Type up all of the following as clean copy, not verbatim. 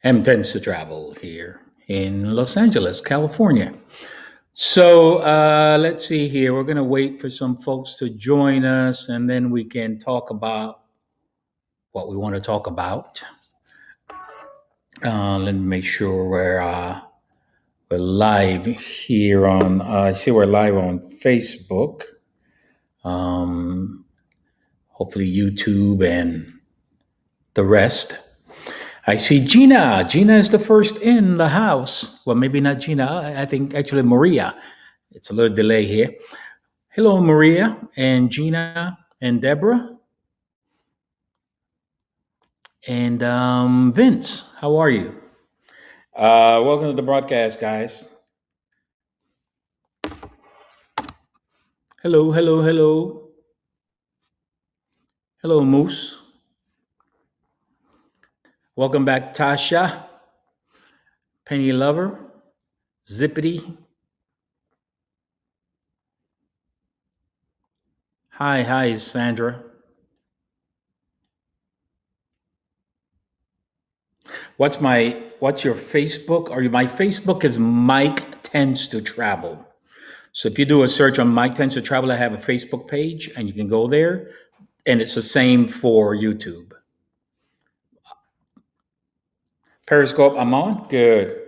M tends to travel here in Los Angeles, California. So let's see here. We're going to wait for some folks to join us, and then we can talk about what we want to talk about. Let me make sure we're live here on. I see we're live on Facebook. Hopefully YouTube and the rest. I see Gina. Gina is the first in the house. Well, maybe not Gina. I think actually Maria. It's a little delay here. Hello, Maria and Gina and Deborah. And Vince, how are you? Welcome to the broadcast, guys. Hello, hello, hello. Hello, Moose. Welcome back, Tasha, Penny Lover, Zippity. Hi, Sandra. What's your Facebook? My Facebook is Mike Tends to Travel. So if you do a search on Mike Tends to Travel, I have a Facebook page and you can go there. And it's the same for YouTube. Periscope, I'm on? Good.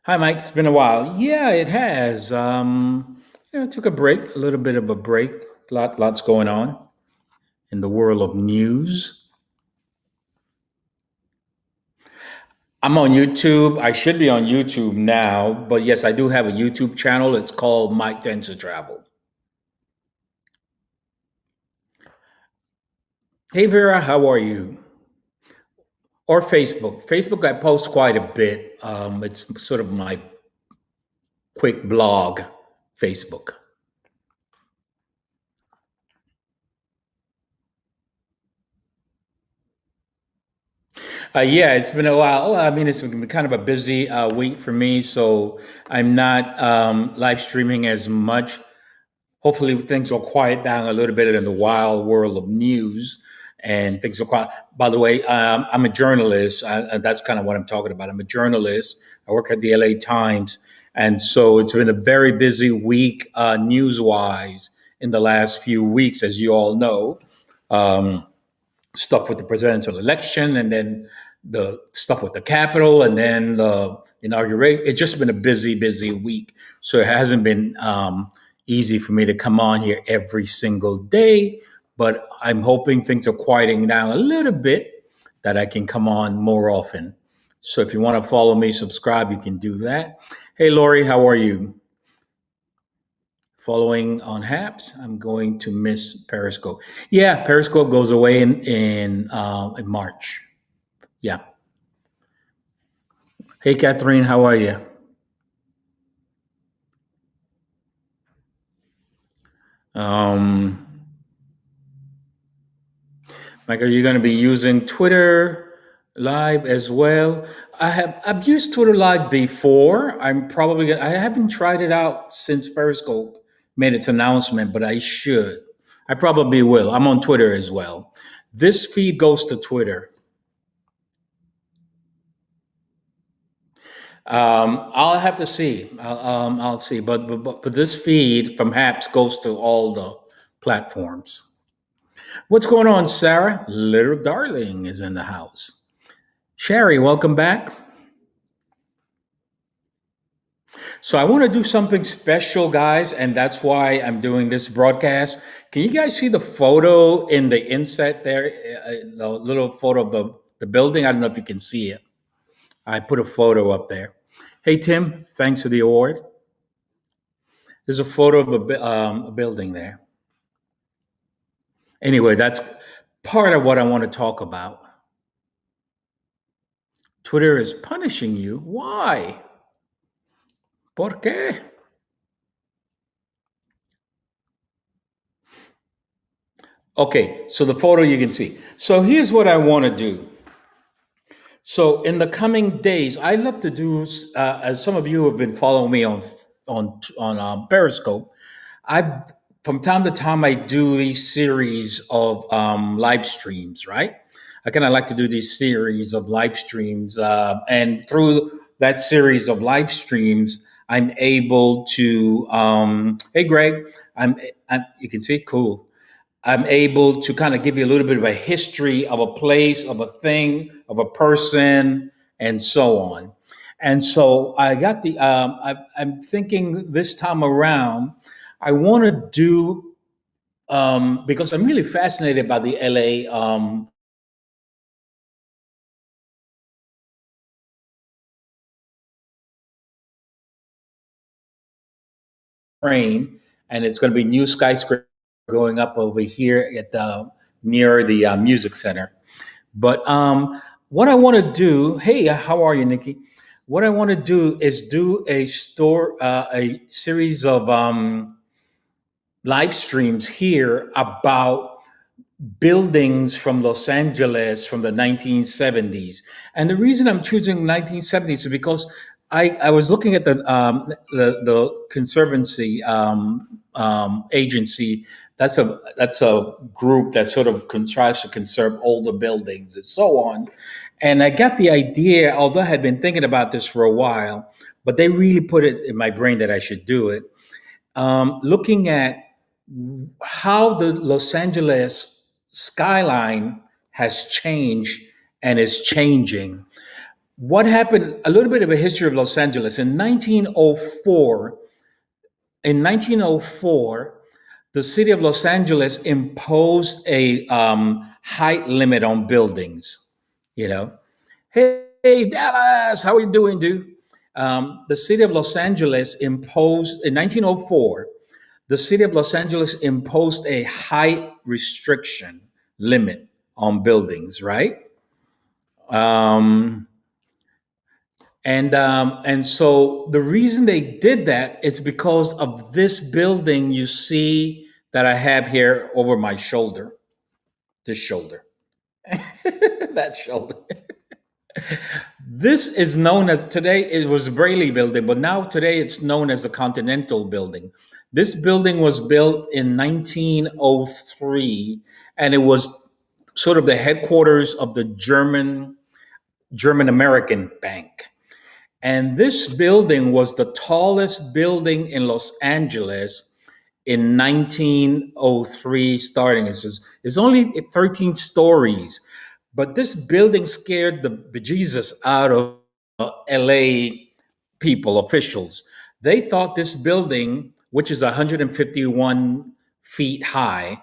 Hi, Mike. It's been a while. Yeah, it has. I took a break, a little bit of a break. Lots going on in the world of news. I'm on YouTube. I should be on YouTube now, but yes, I do have a YouTube channel. It's called Mike Tends to Travel. Hey, Vera, how are you? Or Facebook. Facebook, I post quite a bit. It's sort of my quick blog, Facebook. Yeah, it's been a while. I mean, it's been kind of a busy week for me, so I'm not live streaming as much. Hopefully, things will quiet down a little bit in the wild world of news, and things will quiet. By the way, I'm a journalist. That's kind of what I'm talking about. I'm a journalist. I work at the LA Times, and so it's been a very busy week news-wise in the last few weeks, as you all know. Um, Stuff with the presidential election, and then the stuff with the Capitol, and then the inauguration. It's just been a busy week. So it hasn't been easy for me to come on here every single day, but I'm hoping things are quieting down a little bit that I can come on more often. So if you want to follow me, subscribe, you can do that. Hey, Lori, how are you? Following on Haps, I'm going to miss Periscope. Yeah, Periscope goes away in March. Yeah. Hey, Catherine, how are you? Mike, are you going to be using Twitter Live as well? I've used Twitter Live before. I haven't tried it out since Periscope made its announcement, but I should. I probably will. I'm on Twitter as well. This feed goes to Twitter. I'll have to see. I'll see. But this feed from Haps goes to all the platforms. What's going on, Sarah? Little Darling is in the house. Sherry, welcome back. So I want to do something special, guys, and that's why I'm doing this broadcast. Can you guys see the photo in the inset there? The little photo of the building? I don't know if you can see it. I put a photo up there. Hey, Tim, thanks for the award. There's a photo of a building there. Anyway, that's part of what I want to talk about. Twitter is punishing you. Why? ¿Por qué? Okay, so the photo you can see. So here's what I want to do. So in the coming days, I love to do, as some of you have been following me on Periscope. From time to time I do these series of live streams, right? I kind of like to do these series of live streams, and through that series of live streams, I'm able to. Hey, Greg, you can see cool. I'm able to kind of give you a little bit of a history of a place, of a thing, of a person, and so on. And so I got I'm thinking this time around, I want to do, because I'm really fascinated by the LA, train, and it's going to be new skyscraper going up over here at the near the music center. But what I want to do, hey, how are you, Nikki? What I want to do is do a series of live streams here about buildings from Los Angeles from the 1970s. And the reason I'm choosing 1970s is because I was looking at the conservancy agency. That's a group that sort of tries to conserve older buildings and so on. And I got the idea, although I had been thinking about this for a while, but they really put it in my brain that I should do it. Looking at how the Los Angeles skyline has changed and is changing. What happened? A little bit of a history of Los Angeles. In 1904, the city of Los Angeles imposed a height limit on buildings. You know, hey Dallas, how are you doing, dude? The city of Los Angeles imposed in 1904. The city of Los Angeles imposed a height restriction limit on buildings, right? Um, and so the reason they did that is because of this building you see that I have here over my shoulder, this shoulder, that shoulder. This is known as today, it was Braley Building, but now today it's known as the Continental Building. This building was built in 1903, and it was sort of the headquarters of the German American Bank. And this building was the tallest building in Los Angeles in 1903 starting. It's only 13 stories, but this building scared the bejesus out of LA people, officials. They thought this building, which is 151 feet high,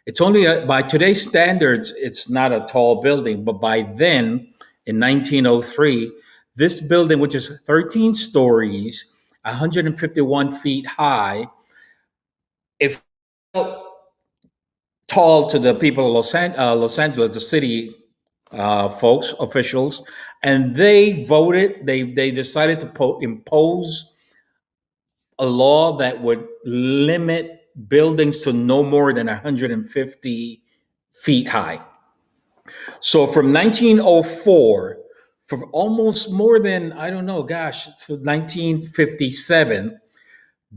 it's only by today's standards, it's not a tall building, but by then, in 1903, this building, which is 13 stories, 151 feet high, it felt tall to the people of Los Angeles, the city folks, officials, and they voted. They decided to impose a law that would limit buildings to no more than 150 feet high. So from 1904, for almost more than, I don't know, gosh, for 1957,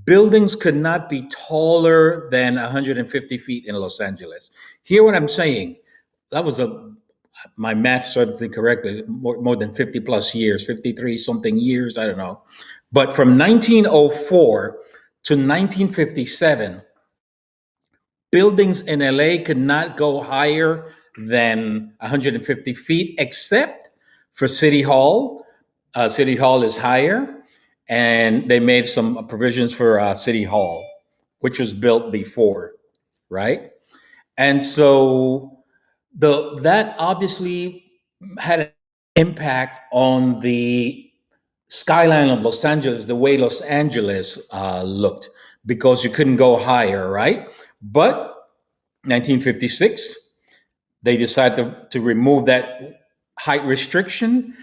buildings could not be taller than 150 feet in Los Angeles. Hear what I'm saying? That was my math started correctly, more than 50 plus years, 53 something years, I don't know. But from 1904 to 1957, buildings in LA could not go higher than 150 feet, except for City Hall. City Hall is higher, and they made some provisions for City Hall, which was built before, right? And so that obviously had an impact on the skyline of Los Angeles, the way Los Angeles looked, because you couldn't go higher, right? But 1956, they decided to remove that height restriction.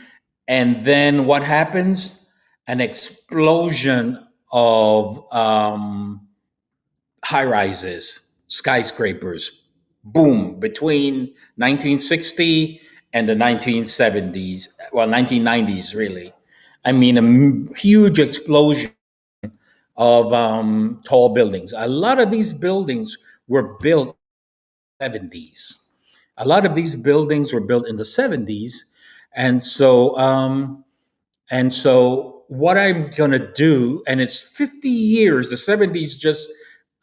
And then what happens? An explosion of high rises, skyscrapers, boom, between 1960 and the 1970s, well, 1990s, really. I mean, a huge explosion of tall buildings. A lot of these buildings were built in the 70s. A lot of these buildings were built in the 70s. And so, what I'm going to do, and it's 50 years, the 70s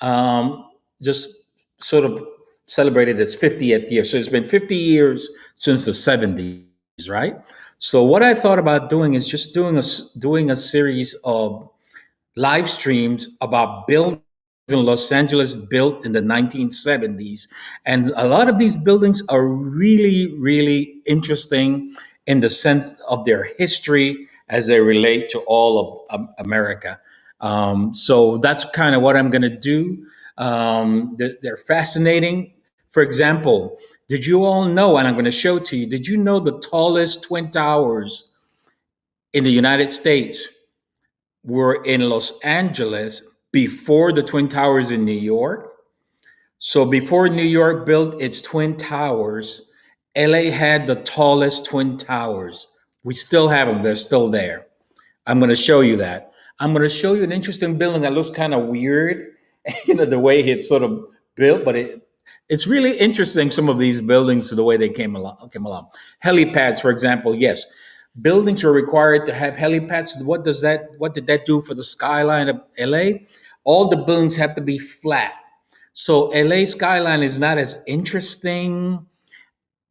um, just sort of celebrated its 50th year. So it's been 50 years since the 70s, right? So what I thought about doing is just doing a series of live streams about buildings in Los Angeles built in the 1970s. And a lot of these buildings are really, really interesting in the sense of their history as they relate to all of America. So that's kind of what I'm going to do. They're fascinating. For example, did you all know, and I'm going to show to you, did you know the tallest twin towers in the United States were in Los Angeles before the Twin Towers in New York? So before New York built its Twin Towers, LA had the tallest Twin Towers. We still have them, they're still there. I'm going to show you that. I'm going to show you an interesting building that looks kind of weird, the way it's sort of built, but it's really interesting. Some of these buildings, the way they came along. Helipads, for example, yes, buildings are required to have helipads. What did that do for the skyline of LA? All the buildings have to be flat. So LA skyline is not as interesting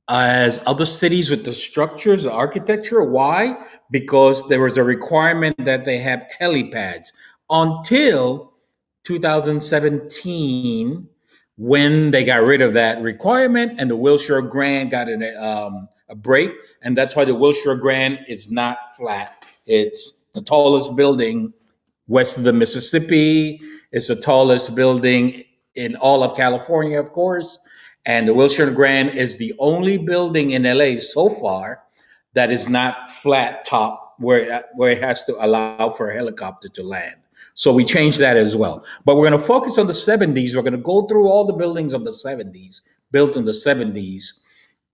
as other cities with the structures, the architecture. Why? Because there was a requirement that they have helipads until 2017, when they got rid of that requirement and the Wilshire Grand got a break. And that's why the Wilshire Grand is not flat. It's the tallest building west of the Mississippi. It's the tallest building in all of California, of course. And the Wilshire Grand is the only building in LA so far that is not flat top, where it has to allow for a helicopter to land. So we changed that as well. But we're going to focus on the 70s. We're going to go through all the buildings of the 70s, built in the 70s.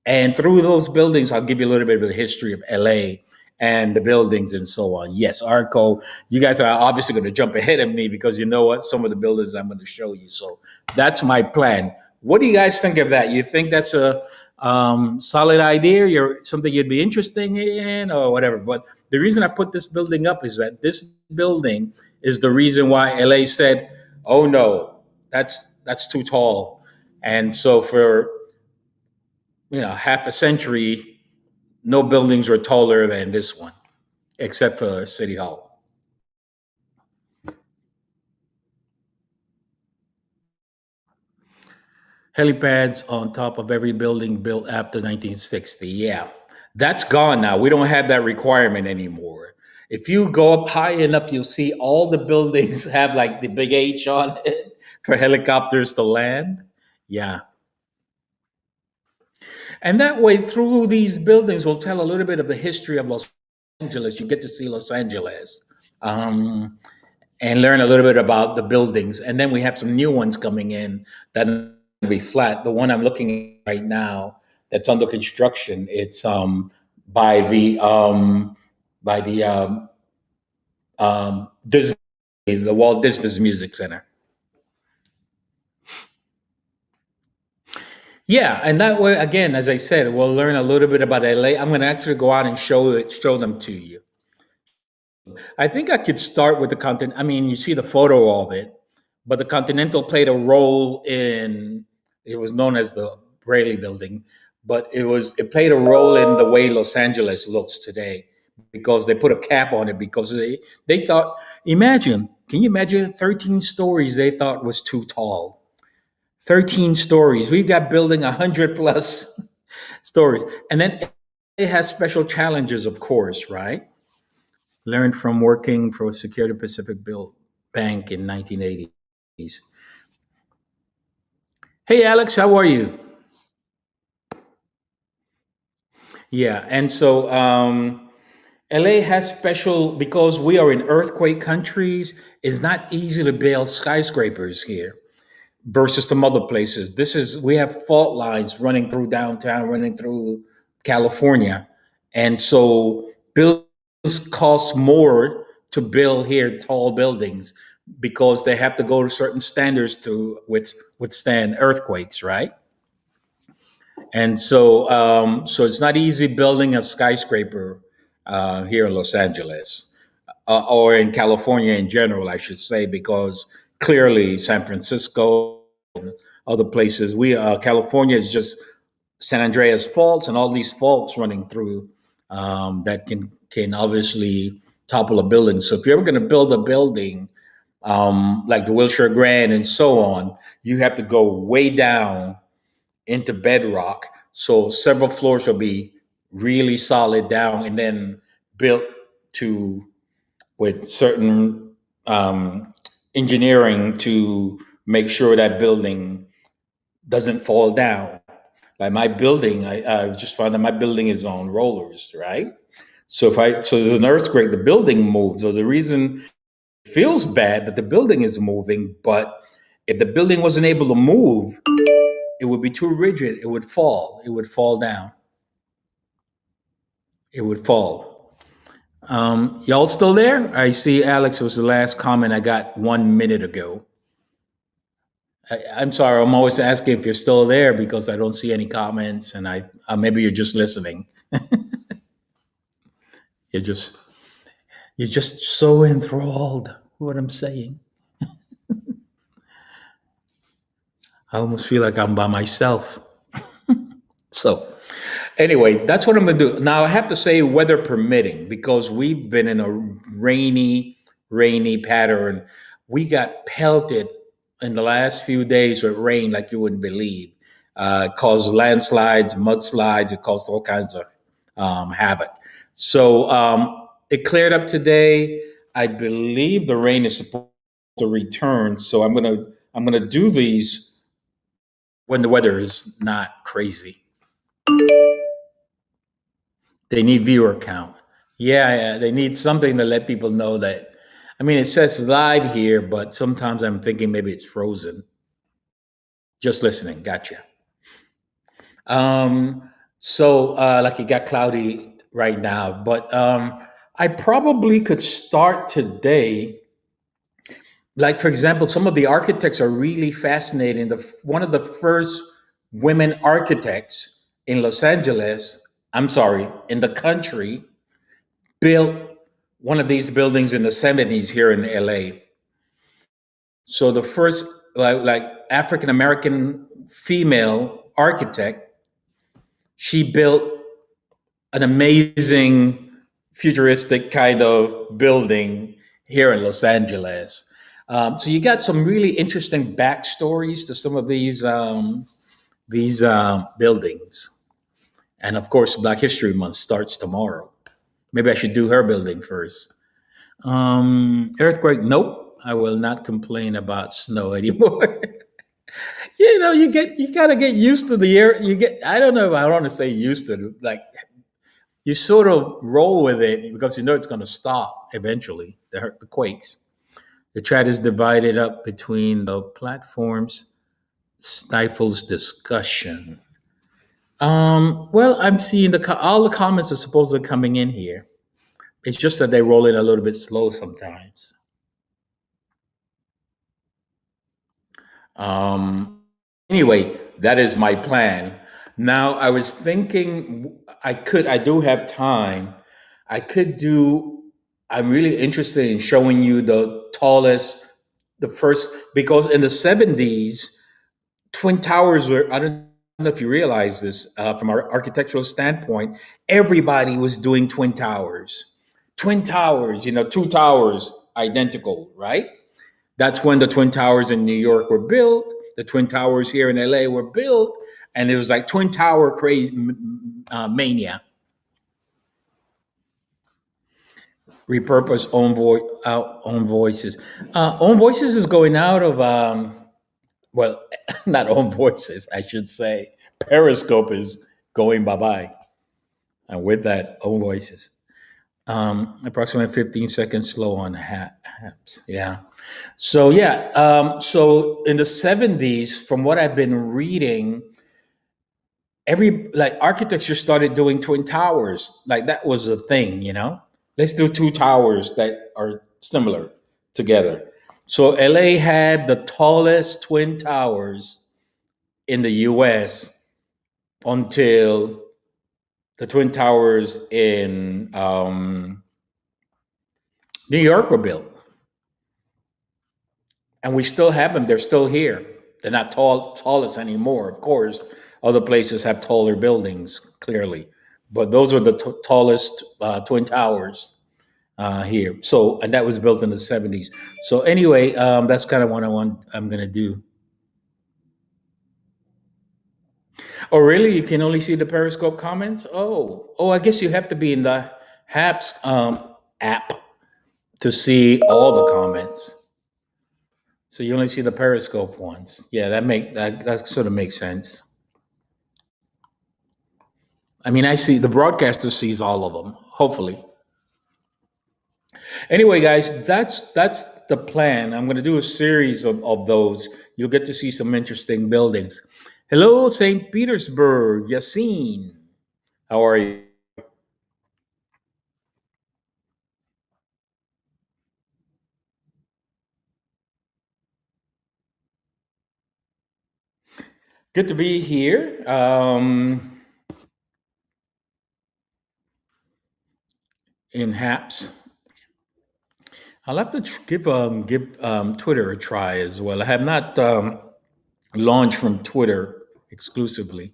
And through those buildings, I'll give you a little bit of the history of LA and the buildings and so on. Yes, Arco, you guys are obviously going to jump ahead of me because you know what? Some of the buildings I'm going to show you. So that's my plan. What do you guys think of that? You think that's a solid idea? You're something you'd be interested in, or whatever? But the reason I put this building up is that this building is the reason why LA said, "Oh no, that's too tall," and so for half a century, no buildings were taller than this one, except for City Hall. Helipads on top of every building built after 1960. Yeah, that's gone now. We don't have that requirement anymore. If you go up high enough, you'll see all the buildings have like the big H on it for helicopters to land. Yeah. And that way, through these buildings, we'll tell a little bit of the history of Los Angeles. You get to see Los Angeles, um, and learn a little bit about the buildings. And then we have some new ones coming in that will be flat. The one I'm looking at right now that's under construction, it's by the by the Disney, the Walt Disney Music Center. Yeah, and that way, again, as I said, we'll learn a little bit about LA. I'm going to actually go out and show them to you. I think I could start with the content. I mean, you see the photo of it, but the Continental played a role in. It was known as the Braley Building, but it played a role in the way Los Angeles looks today because they put a cap on it because they thought. Imagine, can you imagine 13 stories they thought was too tall? 13 stories. We've got building 100 plus stories. And then it has special challenges, of course, right? Learned from working for Security Pacific Bill Bank in 1980s. Hey, Alex, how are you? Yeah, and so LA has special because we are in earthquake countries. It's not easy to build skyscrapers here versus some other places. We have fault lines running through downtown, running through California, and so buildings cost more to build here tall buildings because they have to go to certain standards to withstand earthquakes, right? And so it's not easy building a skyscraper here in Los Angeles or in California in general, I should say, because clearly San Francisco, other places, we California is just San Andreas faults and all these faults running through that can obviously topple a building. So if you're ever going to build a building like the Wilshire Grand and so on, you have to go way down into bedrock. So several floors will be really solid down and then built to with certain engineering to make sure that building doesn't fall down. Like my building, I just found that my building is on rollers, right? So there's an earthquake, the building moves. So the reason it feels bad that the building is moving, but if the building wasn't able to move, it would be too rigid. It would fall. It would fall down. It would fall. Y'all still there? I see Alex was the last comment I got 1 minute ago. I'm sorry. I'm always asking if you're still there because I don't see any comments, and I maybe you're just listening. You're just you're just so enthralled with what I'm saying. I almost feel like I'm by myself. So anyway, that's what I'm going to do. Now, I have to say, weather permitting, because we've been in a rainy pattern. We got pelted in the last few days with rain like you wouldn't believe. It caused landslides, mudslides, it caused all kinds of havoc. So it cleared up today. I believe the rain is supposed to return. So I'm gonna do these when the weather is not crazy. They need viewer count. Yeah, they need something to let people know that. I mean, it says live here, but sometimes I'm thinking maybe it's frozen. Just listening. Gotcha. Like it got cloudy right now, but I probably could start today. Like for example, some of the architects are really fascinating. One of the first women architects in Los Angeles, I'm sorry, in the country, built one of these buildings in the 70s here in LA. So the first like African American female architect, she built an amazing futuristic kind of building here in Los Angeles. So you got some really interesting backstories to some of these buildings, and of course, Black History Month starts tomorrow. Maybe I should do her building first. Earthquake? Nope. I will not complain about snow anymore. You gotta get used to the air. You get. I don't know if I want to say used to it. Like you sort of roll with it because you know it's going to stop eventually. The quakes. The chat is divided up between the platforms, stifles discussion. Well, I'm seeing all the comments are supposedly coming in here. It's just that they roll in a little bit slow sometimes. Anyway, that is my plan. Now, I was thinking I do have time. I could do, I'm really interested in showing you the tallest, the first, because in the 70s, Twin Towers were, I don't know if you realize this from our architectural standpoint, everybody was doing Twin Towers. Twin Towers, two towers identical, right? That's when the Twin Towers in New York were built. The Twin Towers here in LA were built, and it was like Twin Tower crazy mania. Repurpose own voices. Own voices is going out of well, not own voices, I should say. Periscope is going bye bye, and with that, own voices. Approximately 15 seconds slow on apps. Yeah. So yeah. So in the 70s, from what I've been reading, every like architecture started doing twin towers. Like that was a thing. Let's do two towers that are similar together. So LA had the tallest twin towers in the US until the Twin Towers in New York were built. And we still have them. They're still here. They're not tallest anymore, of course. Other places have taller buildings, clearly. But those are the tallest Twin Towers here. So, and that was built in the 70s. So anyway, that's kind of what I'm going to do. Oh, really? You can only see the Periscope comments? Oh, I guess you have to be in the HAPS app to see all the comments. So you only see the Periscope ones. Yeah, that sort of makes sense. I mean, I see the broadcaster sees all of them. Hopefully. Anyway, guys, that's the plan. I'm going to do a series of those. You'll get to see some interesting buildings. Hello, St. Petersburg, Yassine. How are you? Good to be here. In HAPS. I'll have to give Twitter a try as well. I have not launched from Twitter exclusively.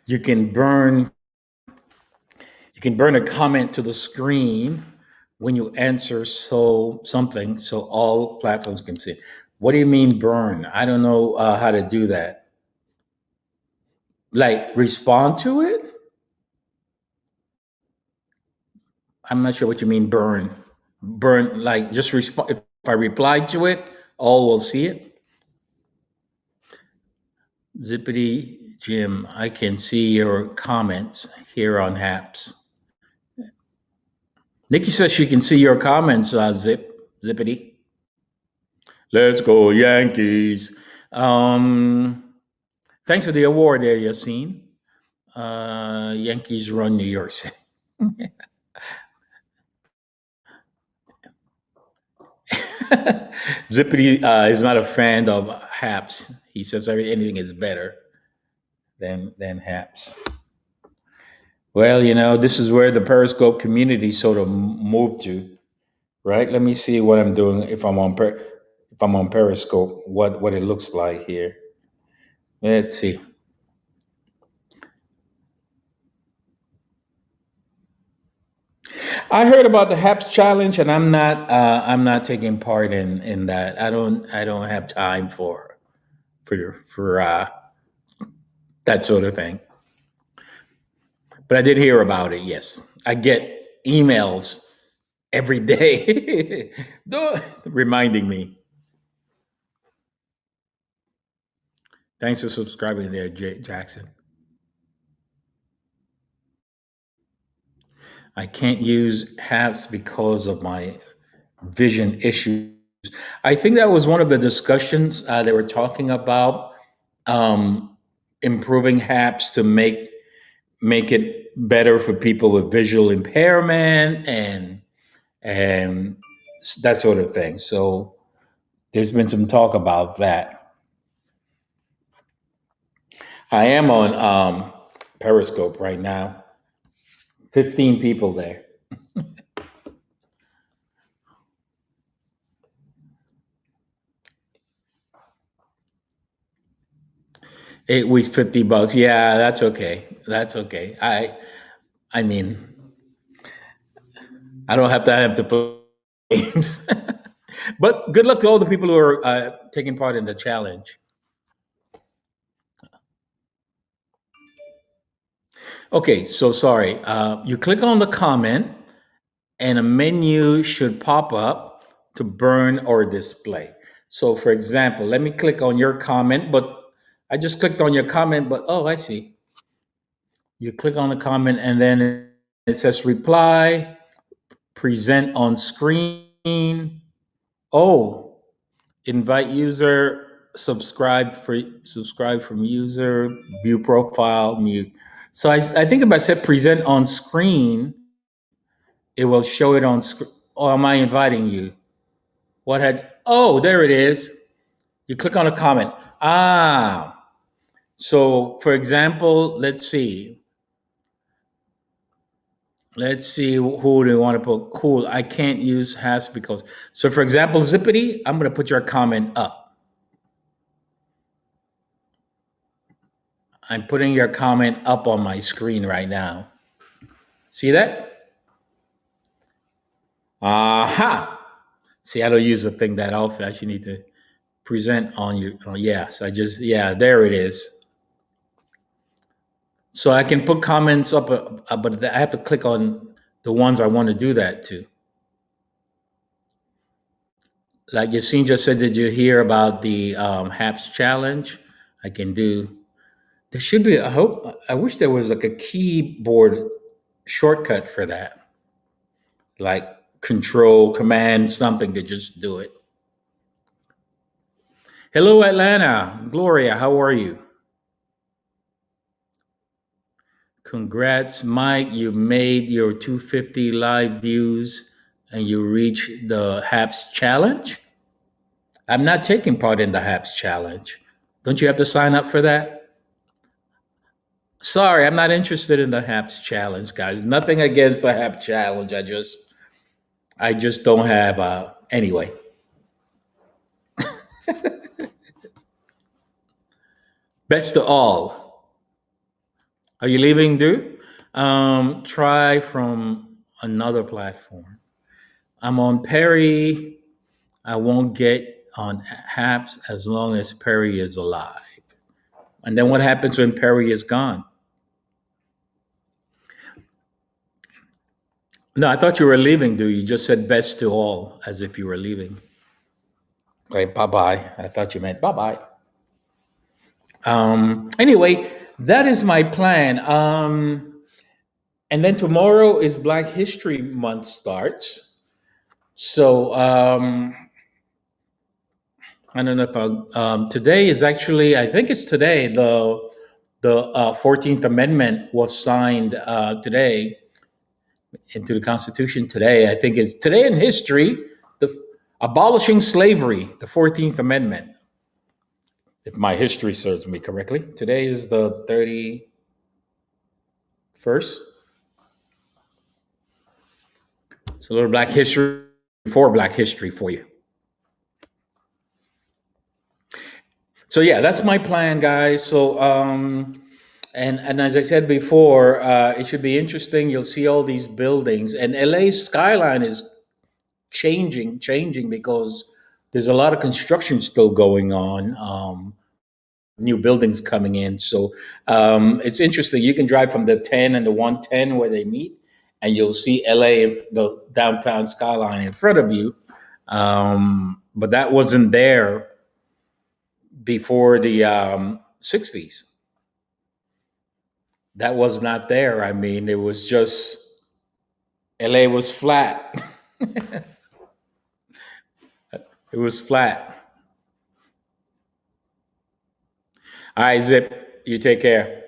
You can burn you can burn a comment to the screen when you answer something, so all platforms can see. What do you mean burn? I don't know how to do that. Like respond to it? I'm not sure what you mean burn. Burn like just respond. If I reply to it, all will see it. Zippity Jim, I can see your comments here on HAPS. Nikki says she can see your comments, Zippity. Let's go, Yankees. Thanks for the award there, Yassine. Yankees run New York City. Zippity is not a fan of HAPS. He says anything is better than HAPS. Well, this is where the Periscope community sort of moved to, right? Let me see what I'm doing if I'm on Periscope. What it looks like here. Let's see. I heard about the HAPS challenge, and I'm not taking part in that. I don't have time for that sort of thing. But I did hear about it. Yes, I get emails every day reminding me. Thanks for subscribing there, Jackson. I can't use HAPS because of my vision issues. I think that was one of the discussions they were talking about, improving HAPS to make it better for people with visual impairment and that sort of thing. So there's been some talk about that. I am on Periscope right now. 15 people there. 8 weeks, $50. Yeah, that's okay. That's okay. I mean, I don't have to play games. But good luck to all the people who are taking part in the challenge. Okay, so sorry. You click on the comment, and a menu should pop up to burn or display. So, for example, let me click on your comment, but I just clicked on your comment, but oh, I see. You click on the comment, and then it says reply, present on screen. Oh, invite user, subscribe from user, view profile, mute. So I think if I said present on screen, it will show it on screen. Or am I inviting you? What had? Oh, there it is. You click on a comment. Ah, so for example, let's see. Let's see who do you want to put. Cool. I can't use has because. So for example, Zippity, I'm going to put your comment up. I'm putting your comment up on my screen right now. See that? Aha. See, I don't use the thing that often. I actually need to present on you. Oh, yes, yeah, there it is. So I can put comments up, but I have to click on the ones I want to do that to. Like Yassine just said, did you hear about the HAPS challenge? I can do. There should be. I wish there was like a keyboard shortcut for that, like Control Command something to just do it. Hello, Atlanta, Gloria. How are you? Congrats, Mike. You made your 250 live views and you reached the HAPS challenge. I'm not taking part in the HAPS challenge. Don't you have to sign up for that? Sorry, I'm not interested in the HAPS challenge, guys. Nothing against the HAPS challenge. I just don't have anyway. Best to all. Are you leaving, dude? Try from another platform. I'm on Perry. I won't get on HAPS as long as Perry is alive. And then what happens when Perry is gone? No, I thought you were leaving, dude. You just said best to all as if you were leaving. Okay, bye bye. I thought you meant bye bye. Anyway, that is my plan. And then tomorrow is Black History Month starts. So I don't know if today is actually, I think it's today, the 14th Amendment was signed today into the Constitution today. I think it's today in history, the abolishing slavery, the 14th Amendment. If my history serves me correctly, today is the 31st. It's a little Black history for Black history for you. So yeah, that's my plan, guys. So and as I said before, it should be interesting. You'll see all these buildings, and LA's skyline is changing because there's a lot of construction still going on. New buildings coming in, so it's interesting. You can drive from the 10 and the 110 where they meet, and you'll see LA, the downtown skyline in front of you. But that wasn't there before the 60s. That was not there. I mean, it was just LA was flat. It was flat. All right, Zip, you take care.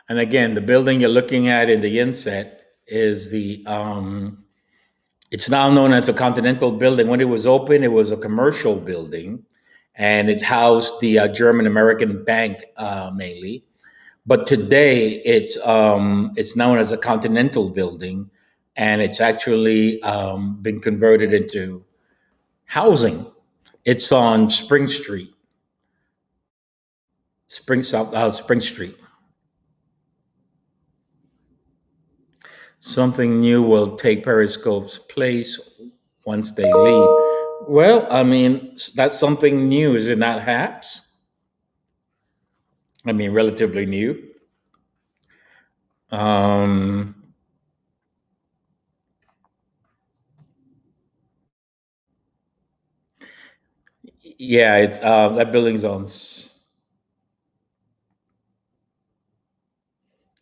And again, the building you're looking at in the inset is the it's now known as a Continental Building. When it was open, it was a commercial building, and it housed the German American Bank mainly. But today, it's known as a Continental Building, and it's actually been converted into housing. It's on Spring Street, Spring Street. Something new will take Periscope's place once they leave. Well, I mean, that's something new, is it not, HAPS? I mean, relatively new. Yeah, it's that building's on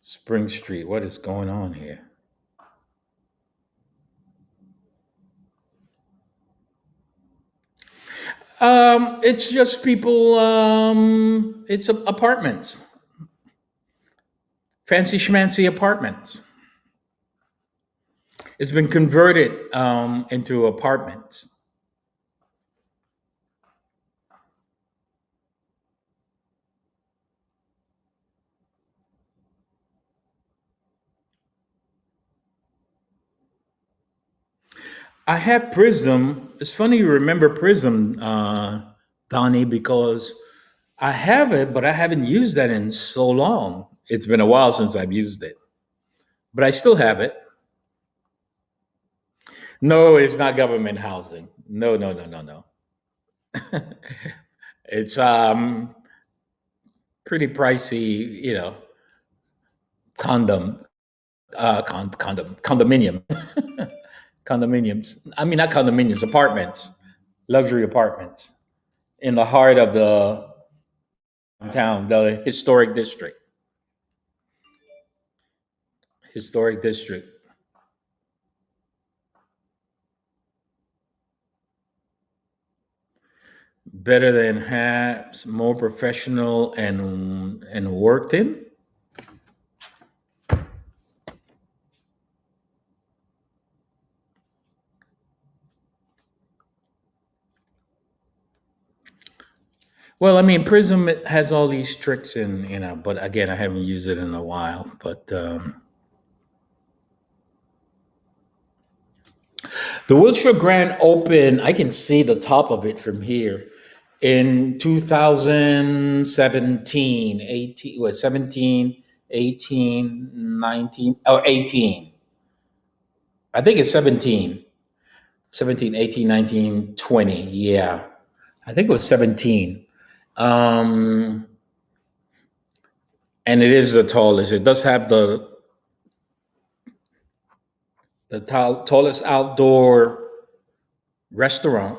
Spring Street. What is going on here? It's just people. It's apartments, fancy schmancy apartments. It's been converted into apartments. I had Prism. It's funny you remember Prism, Donnie, because I have it, but I haven't used that in so long. It's been a while since I've used it, but I still have it. No, it's not government housing. No, no, no, no, no. It's pretty pricey, condom, condominium, condominiums. I mean, not condominiums, apartments, luxury apartments in the heart of the town, the historic district. Better than Habs, more professional and worked in. Well, I mean, Prism it has all these tricks in, but again, I haven't used it in a while. But the Wilshire Grand Open, I can see the top of it from here in 2017, 18, what, 17, 18, 19, or 18. I think it's 17, 17, 18, 19, 20. Yeah. I think it was 17. Um, and it is the tallest. It does have the tallest outdoor restaurant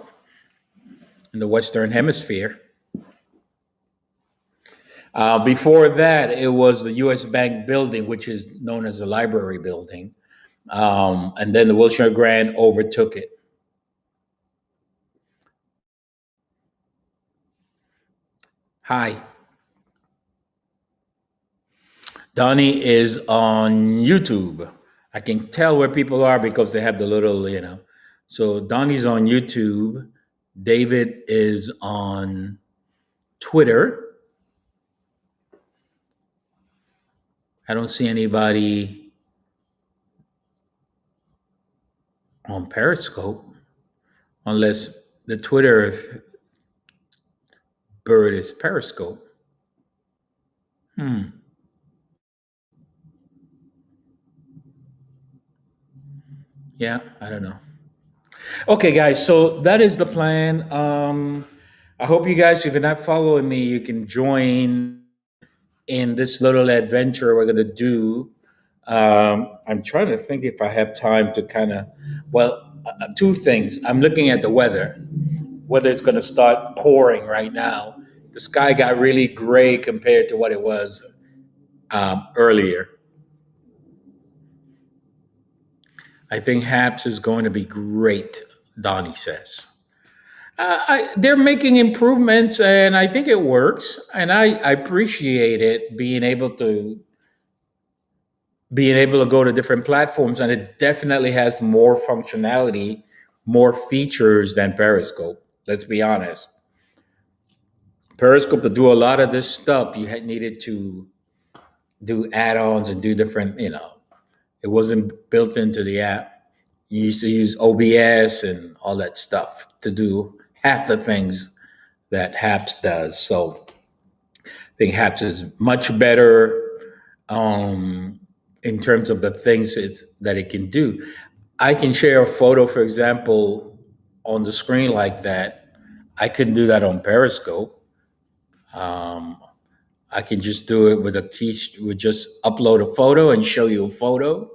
in the Western Hemisphere. Before that, it was the U.S. Bank building, which is known as the library building. And then the Wilshire Grand overtook it. Hi. Donnie is on YouTube. I can tell where people are because they have the little. So Donnie's on YouTube. David is on Twitter. I don't see anybody on Periscope unless the Twitter bird is Periscope. Yeah, I don't know. Okay, guys, so that is the plan. I hope you guys, if you're not following me, you can join in this little adventure we're going to do. I'm trying to think if I have time to two things. I'm looking at the weather, whether it's going to start pouring right now. The sky got really gray compared to what it was earlier. I think Haps is going to be great, Donnie says. They're making improvements, and I think it works. And I appreciate it being able to go to different platforms, and it definitely has more functionality, more features than Periscope. Let's be honest. Periscope to do a lot of this stuff, you had needed to do add-ons and do different. It wasn't built into the app. You used to use OBS and all that stuff to do half the things that Haps does. So I think Haps is much better in terms of the things that it can do. I can share a photo, for example, on the screen like that. I couldn't do that on Periscope. I can just do it with just upload a photo and show you a photo,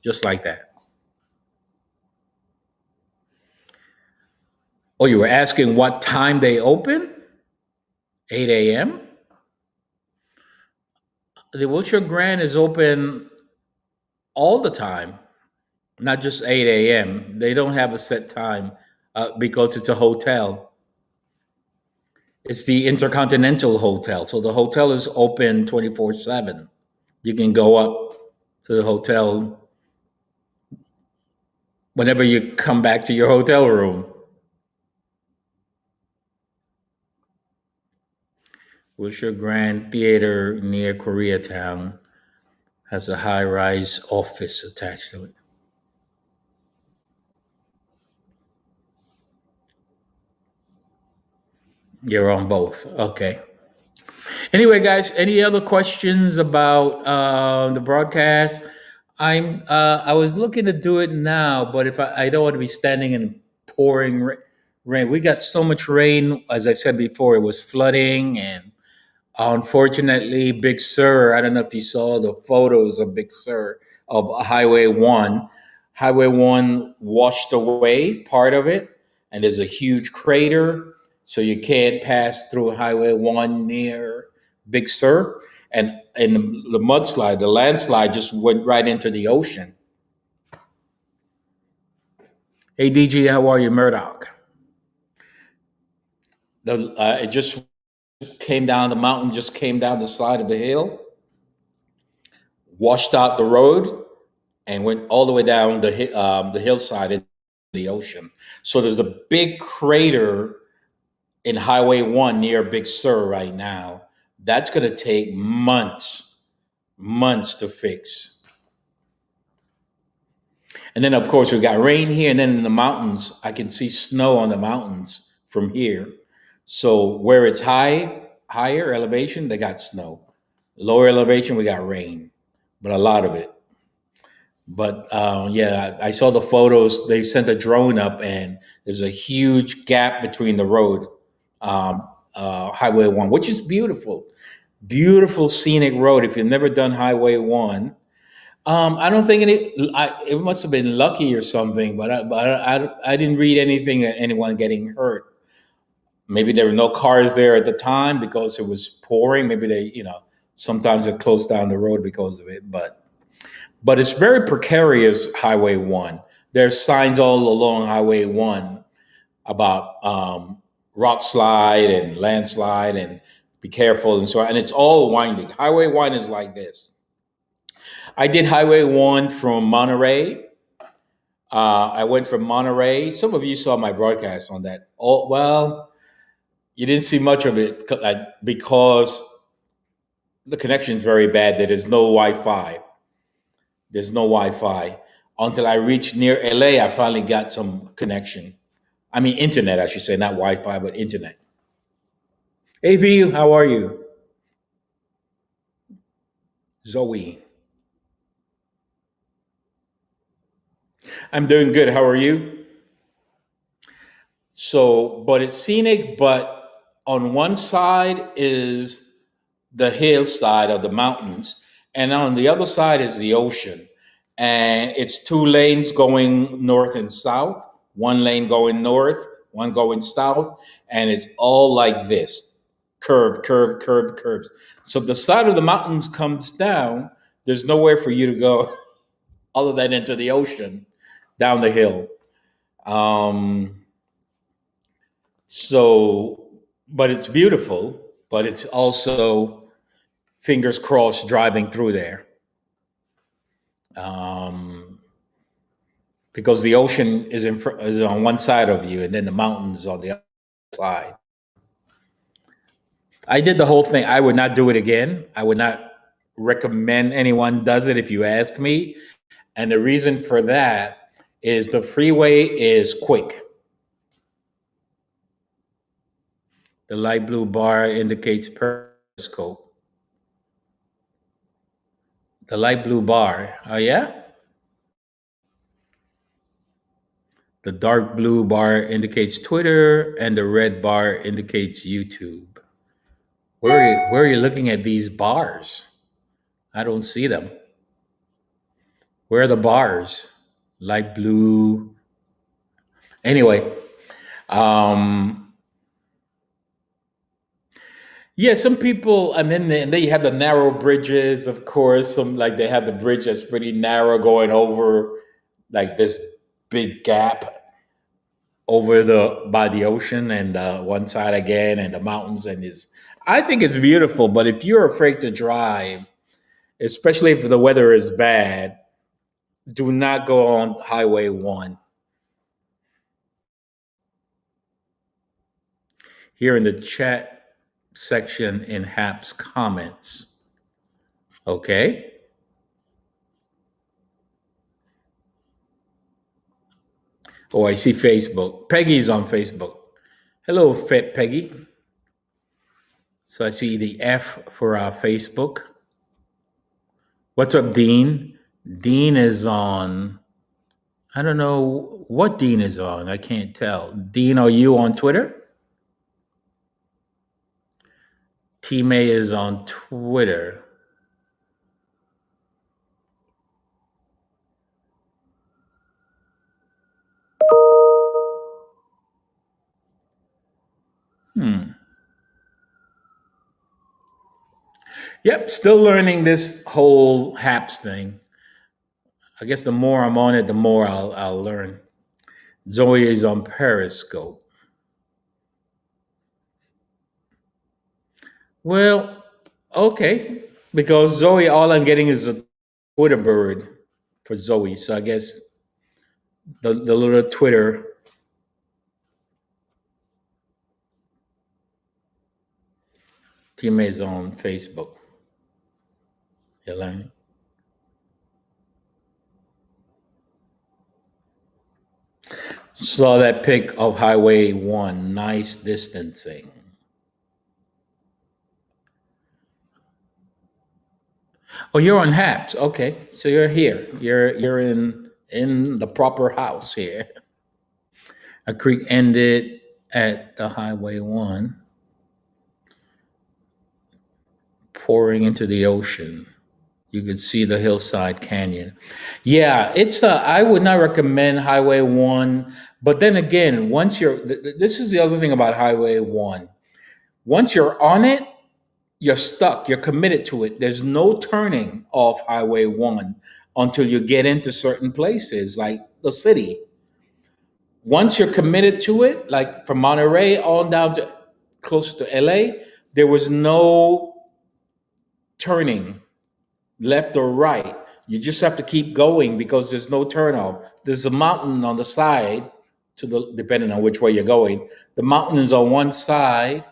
just like that. Oh, you were asking what time they open? 8 a.m. The Wilshire Grand is open all the time, not just 8 a.m. They don't have a set time because it's a hotel. It's the Intercontinental Hotel. So the hotel is open 24/7. You can go up to the hotel whenever you come back to your hotel room. Wilshire Grand Theater near Koreatown has a high-rise office attached to it. You're on both. Okay. Anyway, guys, any other questions about the broadcast? I was looking to do it now, but if I don't want to be standing in pouring rain. We got so much rain, as I said before, it was flooding, and unfortunately, Big Sur. I don't know if you saw the photos of Big Sur of Highway One. Highway One washed away part of it, and there's a huge crater, so you can't pass through Highway One near Big Sur. And the mudslide, the landslide, just went right into the ocean. Hey DG, how are you, Murdoch? It just came down the mountain, just came down the side of the hill, washed out the road, and went all the way down the hillside into the ocean. So there's a big crater in Highway One near Big Sur right now. That's going to take months to fix. And then, of course, we got rain here, and then in the mountains, I can see snow on the mountains from here. So where it's higher elevation, they got snow. Lower elevation, we got rain, but a lot of it. But yeah, I saw the photos. They sent a drone up, and there's a huge gap between the road, Highway One, which is beautiful, beautiful scenic road. If you've never done Highway One, I don't think it must have been lucky or something, but I didn't read anything that anyone getting hurt. Maybe there were no cars there at the time because it was pouring. Maybe sometimes it closed down the road because of it, but it's very precarious, Highway One. There's signs all along Highway One about rock slide and landslide and be careful and so on. And it's all winding. Highway One is like this. I did Highway One from Monterey. I went from Monterey. Some of you saw my broadcast on that. Oh, well, you didn't see much of it because the connection is very bad. There is no Wi-Fi. There's no Wi-Fi. Until I reached near LA, I finally got some connection. I mean, internet, I should say, not Wi-Fi, but internet. AV, how are you? Zoe. I'm doing good. How are you? So, but it's scenic, but on one side is the hillside of the mountains, and on the other side is the ocean. And it's two lanes going north and south, one lane going north, one going south, and it's all like this curves. So the side of the mountains comes down, there's nowhere for you to go other than into the ocean down the hill. Um, so, but it's beautiful, but it's also fingers crossed driving through there. Um, because the ocean is on one side of you, and then the mountains on the other side. I did the whole thing. I would not do it again. I would not recommend anyone does it if you ask me. And the reason for that is the freeway is quick. The light blue bar indicates periscope. The light blue bar. Oh yeah? The dark blue bar indicates Twitter, and the red bar indicates YouTube. Where are you looking at these bars? I don't see them. Where are the bars? Light blue. Anyway, um, yeah, some people, and then you have the narrow bridges, of course. Some like they have the bridge that's pretty narrow going over like this big gap over by the ocean and one side again and the mountains and is I think it's beautiful. But if you're afraid to drive, especially if the weather is bad, do not go on Highway One. here in the chat section in Hap's comments. Okay. Oh, I see Facebook. Peggy's on Facebook. Hello, Peggy. So I see the F for our Facebook. What's up, Dean? Dean is on, I don't know what Dean is on. I can't tell. Dean, are you on Twitter? T May is on Twitter. Yep, still learning this whole HAPS thing. I guess the more I'm on it, the more I'll learn. Zoe is on Periscope. Well, okay, because Zoe, all I'm getting is a Twitter bird for Zoe. So I guess the little Twitter. Teammates on Facebook. You learn. Saw that pic of Highway 1. Nice distancing. Oh, you're on HAPS. Okay, so you're here. You're in the proper house here. A creek ended at the Highway 1, pouring into the ocean. You could see the hillside canyon. Yeah, it's I would not recommend Highway 1, but then again, once you're this is the other thing about Highway 1. Once you're on it, you're stuck. You're committed to it. There's no turning off Highway 1 until you get into certain places like the city. Once you're committed to it, like from Monterey on down to close to LA, there was no turning left or right. You just have to keep going because there's no turnoff. There's a mountain on the side to the depending on which way you're going. The mountain is on one side,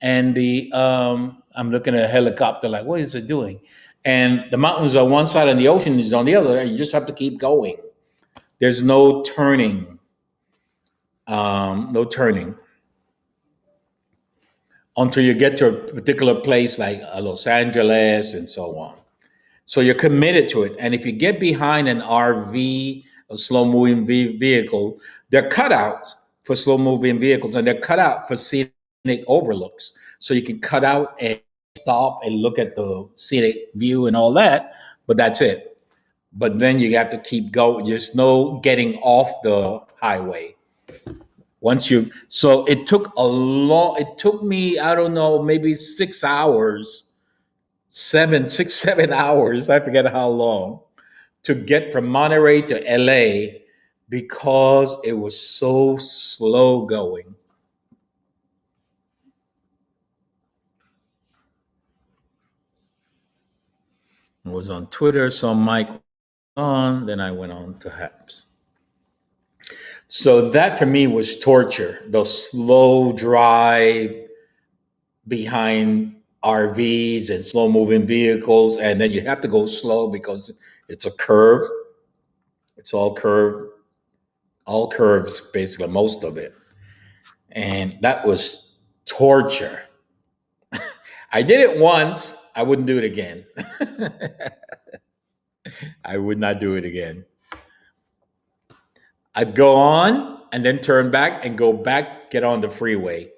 and the I'm looking at a helicopter like, what is it doing? And the mountain is on one side and the ocean is on the other, and you just have to keep going. There's no turning. No turning until you get to a particular place like Los Angeles and so on. So you're committed to it. And if you get behind an RV, a slow moving vehicle, they're cut out for slow moving vehicles and they're cut out for scenic overlooks. So you can cut out and stop and look at the scenic view and all that, but that's it. But then you have to keep going. There's no getting off the highway. So it took it took me, I don't know, maybe 6 hours 7 6 7 hours, I forget how long, to get from Monterey to LA because it was so slow going. I was on Twitter, saw Mike on, then I went on to HAPS. So that for me was torture. The slow drive behind RVs and slow moving vehicles, and then you have to go slow because it's a curve. It's all curves, basically, most of it. And that was torture. I did it once. I wouldn't do it again. I would not do it again. I'd go on and then turn back and go back, get on the freeway.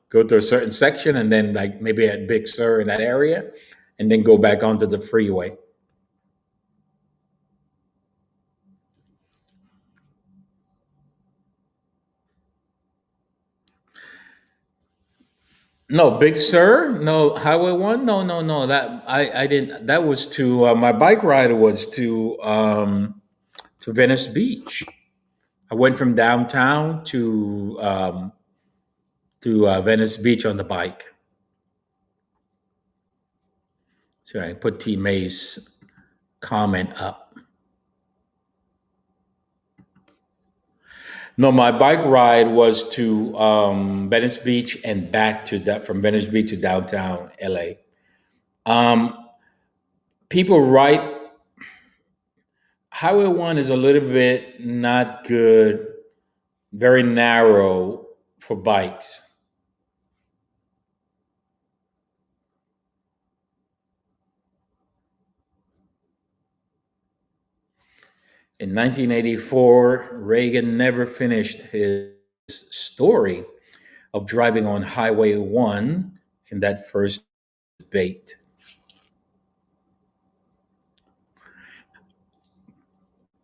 Go to a certain section and then like maybe at Big Sur in that area and then go back onto the freeway. No, Big Sur, no Highway 1, no. That I didn't. That was to my bike ride was to Venice Beach. I went from downtown to Venice Beach on the bike. So I put T May's comment up. No, my bike ride was to Venice Beach and back to that from Venice Beach to downtown LA. Um, People write Highway 1 is a little bit not good, very narrow for bikes. In 1984, Reagan never finished his story of driving on Highway 1 in that first debate.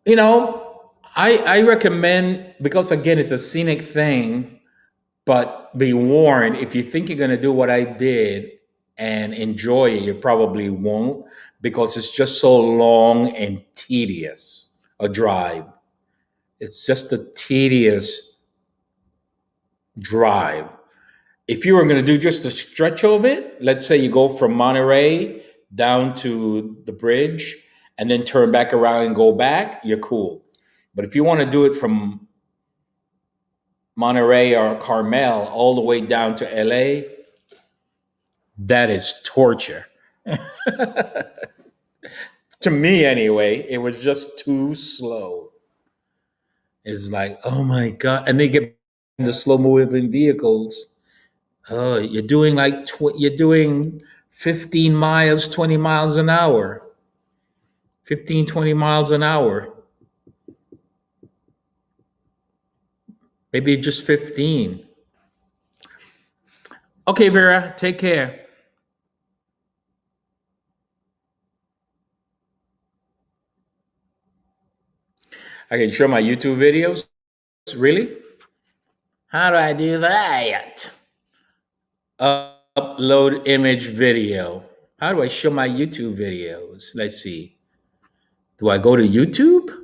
You know, I recommend, because again, it's a scenic thing, but be warned, if you think you're going to do what I did and enjoy it, you probably won't, because it's just so long and tedious a drive. It's just a tedious drive. If you were going to do just a stretch of it, let's say you go from Monterey down to the bridge and then turn back around and go back, you're cool. But if you want to do it from Monterey or Carmel all the way down to LA, that is torture. To me, anyway, it was just too slow. It's like, oh my God. And they get the slow moving vehicles. Oh, you're doing 15 miles, 20 miles an hour, 15, 20 miles an hour, maybe just 15. Okay, Vera, take care. I can show my YouTube videos. Really? How do I do that? Upload image video. How do I show my YouTube videos? Let's see. Do I go to YouTube?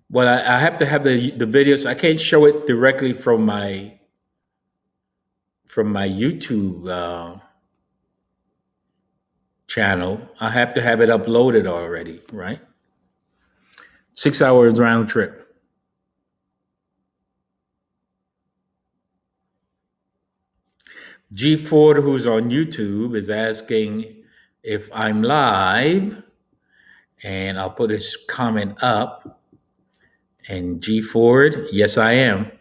Well, I have to have the videos. I can't show it directly from my YouTube channel. I have to have it uploaded already, right? 6 hours round trip. G Ford, who's on YouTube, is asking if I'm live, and I'll put his comment up. And G Ford, yes, I am.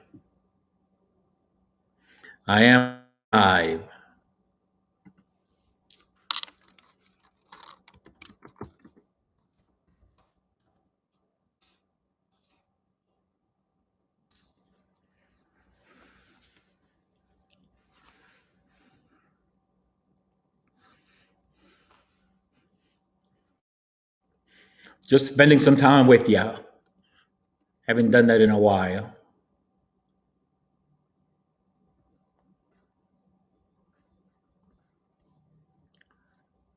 I am live. Just spending some time with you. Haven't done that in a while.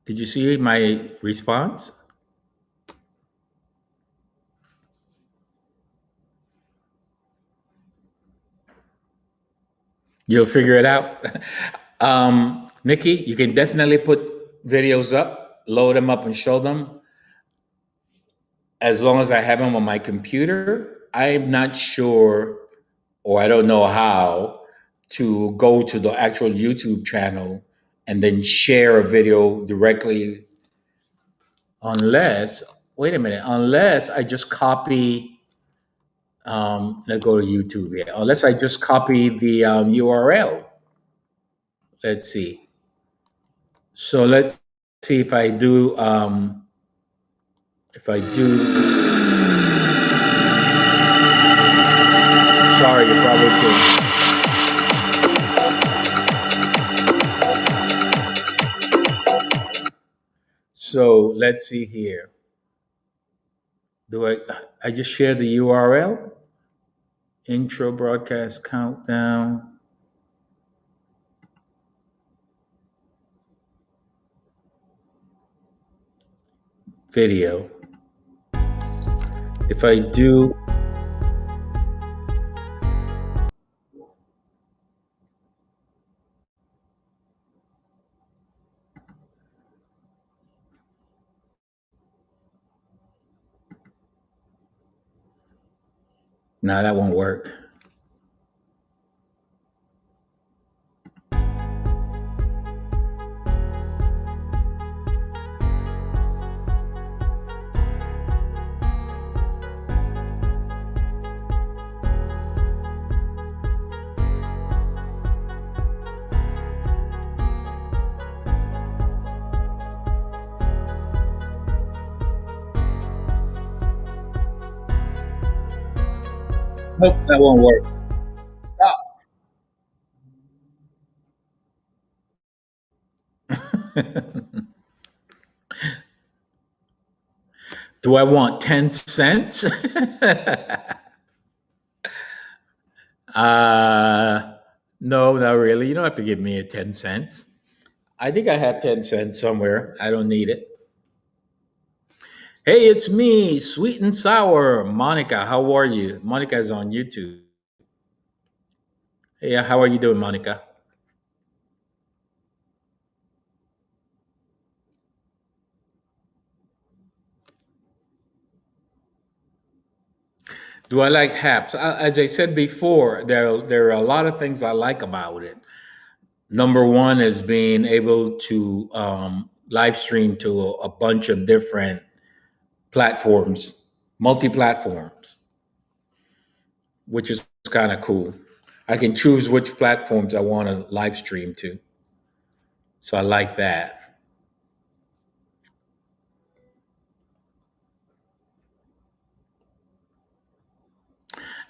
Did you see my response? You'll figure it out. Nikki, you can definitely put videos up, load them up, and show them. As long as I have them on my computer, I'm not sure, or I don't know how to go to the actual YouTube channel and then share a video directly, unless, wait a minute, unless I just copy, let's go to YouTube, yeah, unless I just copy the URL. Let's see. So let's see if I do, sorry, you probably can. So let's see here. I just share the URL? Intro broadcast countdown video. If I do, No, that won't work. Nope, that won't work. Stop. Do I want 10 cents? uh, no, not really. You don't have to give me a 10 cents. I think I have 10 cents somewhere. I don't need it. Hey, it's me, sweet and sour. Monica, how are you? Monica is on YouTube. Hey, how are you doing, Monica? Do I like Haps? As I said before, there are a lot of things I like about it. Number one is being able to live stream to a bunch of different platforms, multi platforms, which is kind of cool. I can choose which platforms I want to live stream to. So I like that.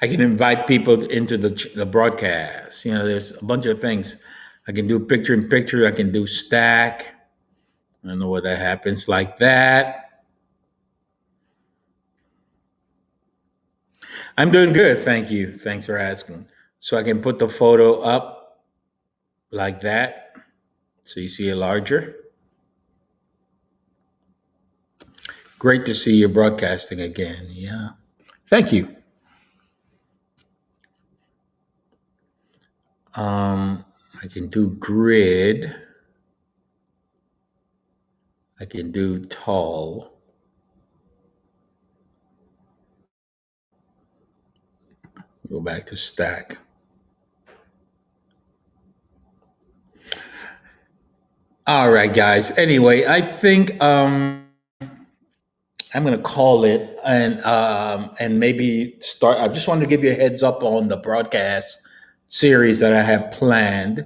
I can invite people into the broadcast. You know, there's a bunch of things. I can do picture in picture. I can do stack. I don't know what that happens like that. I'm doing good. Thank you. Thanks for asking. So I can put the photo up like that. So you see it larger. Great to see you broadcasting again. Yeah. Thank you. Um, I can do grid. I can do tall. Go back to stack. All right, guys. Anyway, I think I'm gonna call it and maybe start. I just wanted to give you a heads up on the broadcast series that I have planned.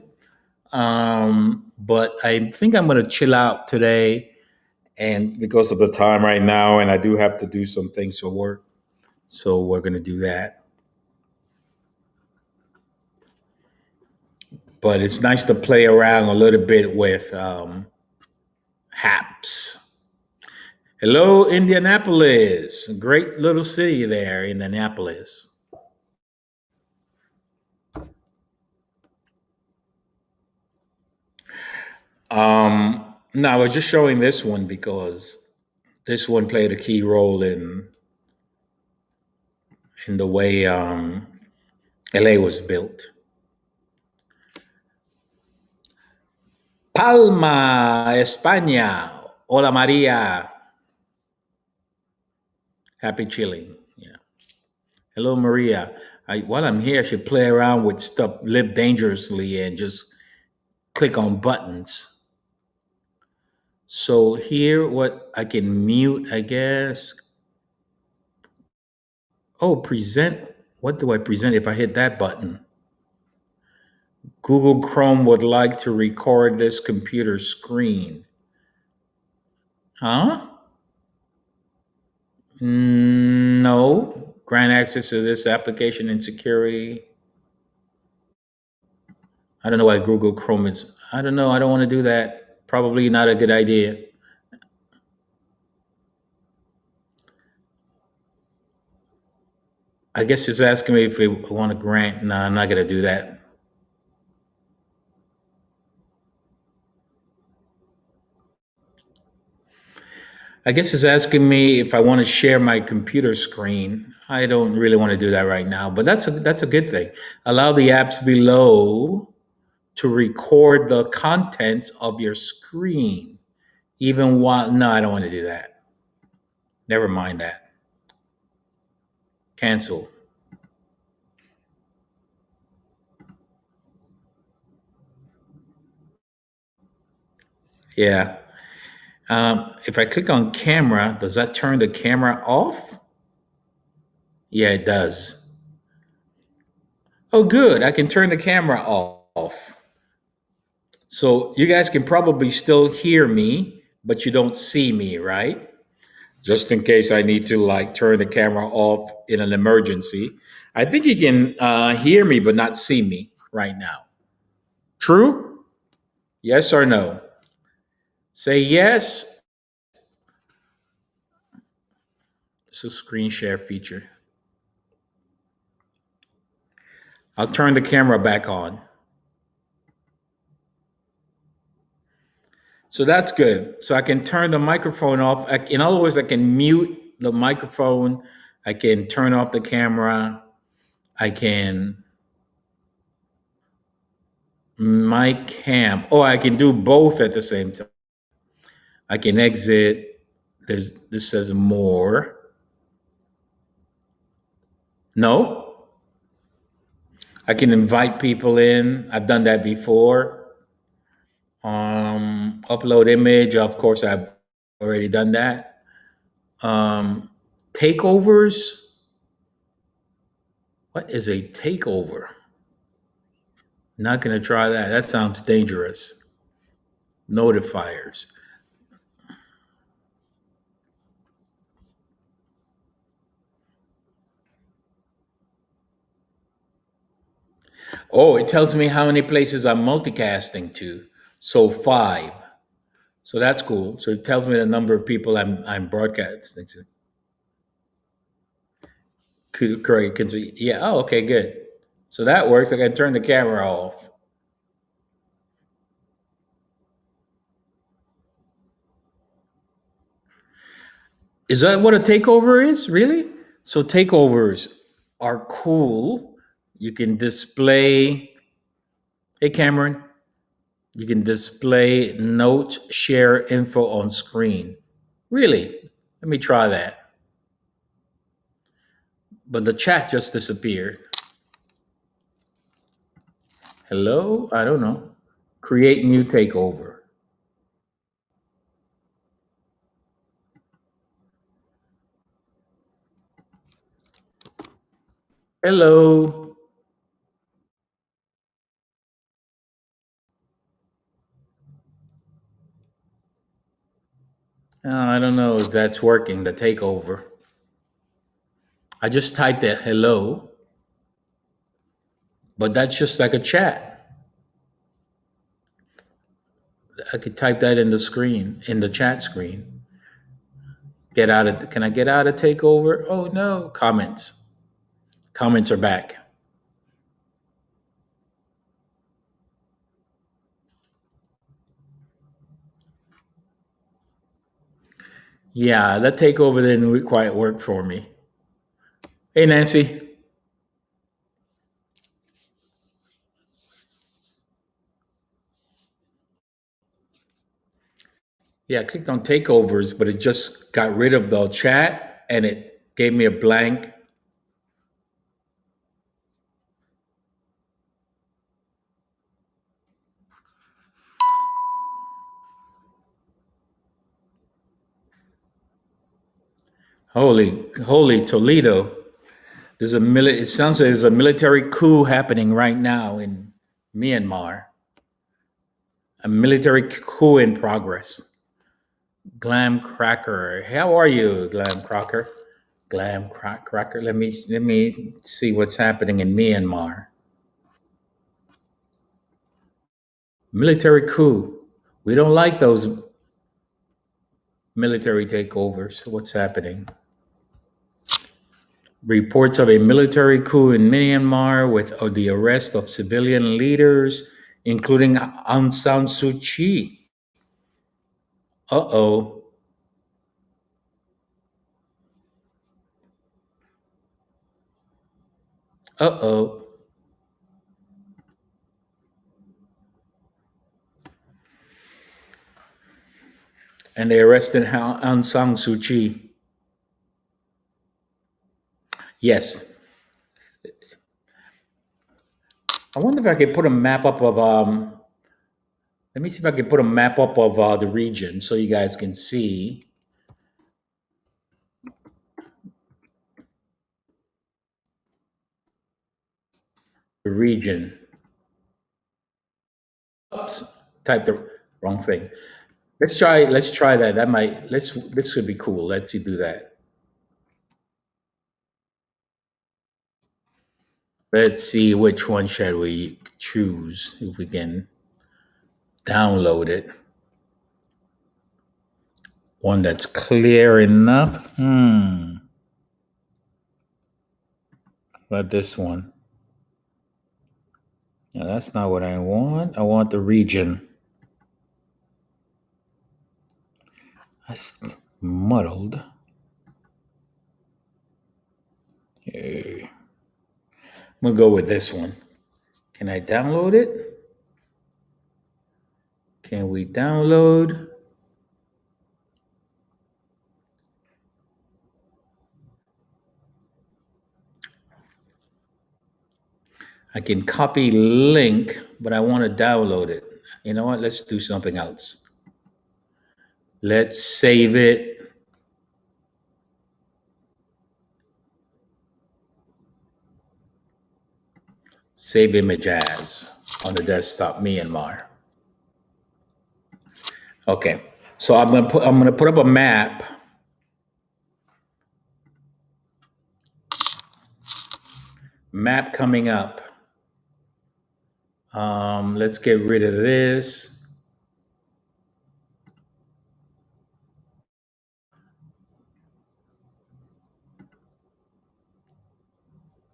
But I think I'm gonna chill out today, and because of the time right now, and I do have to do some things for work, so we're gonna do that. But it's nice to play around a little bit with Haps. Hello, Indianapolis. Great little city there, Indianapolis. No, I was just showing this one because this one played a key role in the way LA was built. Palma, España. Hola, Maria. Happy chilling. Yeah. Hello, Maria. While I'm here, I should play around with stuff, live dangerously, and just click on buttons. So here, what I can mute, I guess. Oh, present. What do I present if I hit that button? Google Chrome would like to record this computer screen. Huh? No. Grant access to this application and security. I don't know why Google Chrome is. I don't know. I don't want to do that. Probably not a good idea. I guess it's asking me if we want to grant. No, I'm not going to do that. I guess it's asking me if I want to share my computer screen. I don't really want to do that right now, but that's a good thing. Allow the apps below to record the contents of your screen, even while. No, I don't want to do that. Never mind that. Cancel. Yeah. If I click on camera, does that turn the camera off? Yeah, it does. Oh, good. I can turn the camera off. So you guys can probably still hear me, but you don't see me, right? Just in case I need to like turn the camera off in an emergency. I think you can hear me, but not see me right now. True? Yes or no? Say yes. It's a screen share feature. I'll turn the camera back on. So that's good. So I can turn the microphone off. In other words, I can mute the microphone. I can turn off the camera. I can mic cam. Oh, I can do both at the same time. I can exit. This says more. No, I can invite people in. I've done that before. Upload image. Of course, I've already done that. Takeovers. What is a takeover? Not going to try that. That sounds dangerous. Notifiers. Oh, it tells me how many places I'm multicasting to. So 5. So that's cool. So it tells me the number of people I'm broadcasting to. Correct. Yeah. Oh, okay. Good. So that works. I can turn the camera off. Is that what a takeover is? Really? So takeovers are cool. You can display. Hey, Cameron. You can display note, share info on screen. Really? Let me try that. But the chat just disappeared. Hello? I don't know. Create new takeover. Hello. I don't know if that's working, the takeover. I just typed a hello, but that's just like a chat. I could type that in the screen, in the chat screen. Can I get out of takeover? Oh no, comments. Comments are back. Yeah, that takeover didn't quite work for me. Hey, Nancy. Yeah, I clicked on takeovers, but it just got rid of the chat and it gave me a blank. Holy Toledo. It sounds like there's a military coup happening right now in Myanmar. A military coup in progress. Glam Cracker. How are you, Glam Cracker? Cracker. Let me see what's happening in Myanmar. Military coup. We don't like those military takeovers. What's happening? Reports of a military coup in Myanmar with the arrest of civilian leaders, including Aung San Suu Kyi. Uh oh. Uh oh. And they arrested Aung San Suu Kyi. Yes. I wonder if I could put a map up of Let me see if I can put a map up of the region so you guys can see the region. Oops, typed the wrong thing. Let's try that. This should be cool. Let's see do that. Let's see which one shall we choose if we can download it. One that's clear enough. But this one. No, that's not what I want. I want the region. That's muddled. Okay. I'm gonna go with this one. Can I download it? Can we download? I can copy link, but I want to download it. You know what? Let's do something else. Let's save it. Save image as on the desktop, Myanmar. Okay, so I'm gonna put up a map. Map coming up. Let's get rid of this.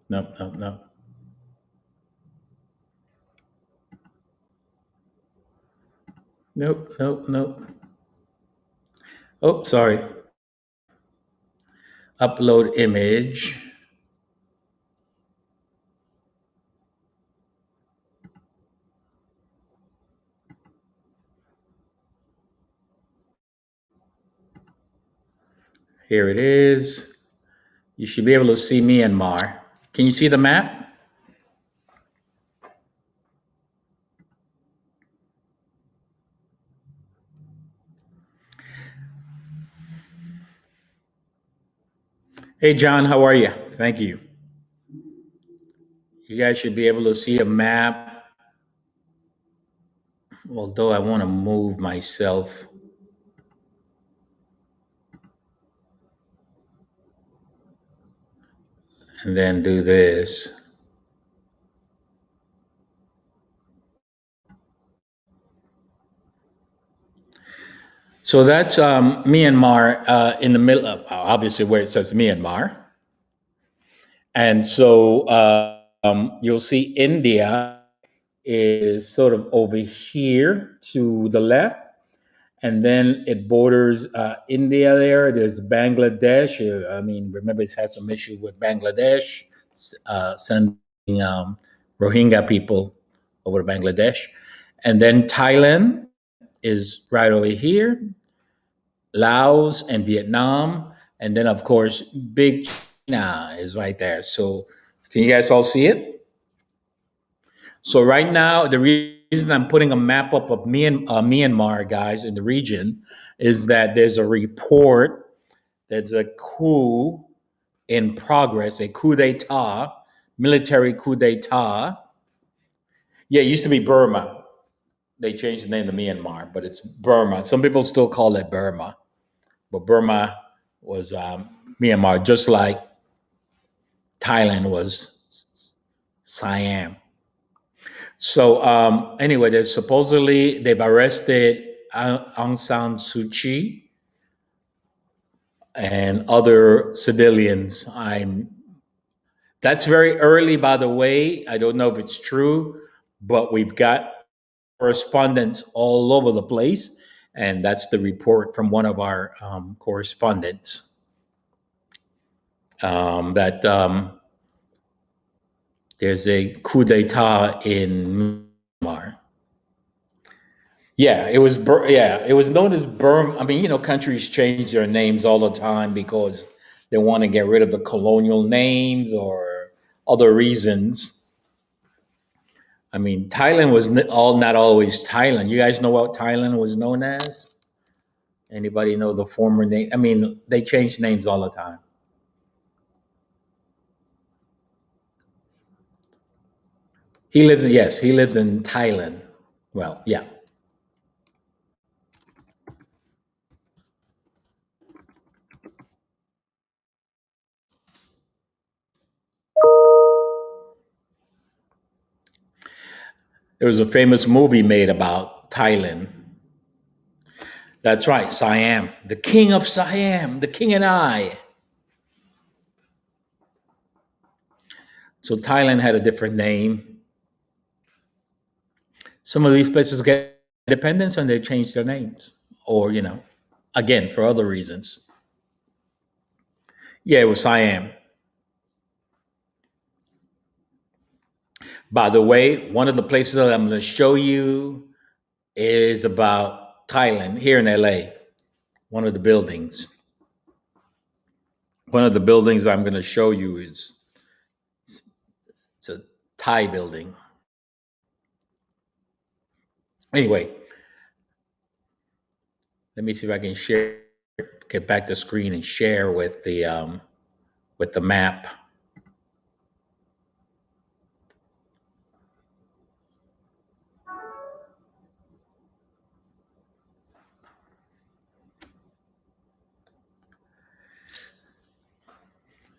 Nope, nope, nope. Nope, nope, nope. Oh, sorry. Upload image. Here it is. You should be able to see Myanmar. Can you see the map? Hey, John, how are you? Thank you. You guys should be able to see a map, although I want to move myself. And then do this. So that's Myanmar in the middle of, obviously, where it says Myanmar. And so you'll see India is sort of over here to the left. And then it borders India there. There's Bangladesh. I mean, remember, it's had some issue with Bangladesh sending Rohingya people over to Bangladesh. And then Thailand is right over here, Laos and Vietnam. And then, of course, big China is right there. So can you guys all see it? So right now, the reason I'm putting a map up of Myanmar, guys, in the region is that there's a report there's a coup in progress, a coup d'etat, military coup d'etat. Yeah, it used to be Burma. They changed the name to Myanmar, but it's Burma. Some people still call it Burma, but Burma was Myanmar, just like Thailand was Siam. So anyway, they've arrested Aung San Suu Kyi and other civilians. That's very early, by the way. I don't know if it's true, but we've got correspondence all over the place, and that's the report from one of our correspondents that there's a coup d'état in Myanmar. Yeah, it was. It was known as Burma. I mean, countries change their names all the time because they want to get rid of the colonial names or other reasons. I mean, Thailand was not always Thailand. You guys know what Thailand was known as? Anybody know the former name? I mean, they change names all the time. Yes, he lives in Thailand. Well, yeah. There was a famous movie made about Thailand. That's right, Siam, the king of Siam, the king and I. So Thailand had a different name. Some of these places get independence and they change their names, or again for other reasons. Yeah, it was Siam. By the way, one of the places that I'm going to show you is about Thailand here in LA. One of the buildings. One of the buildings I'm going to show you is it's a Thai building. Anyway, let me see if I can share. Get back to screen and share with the map.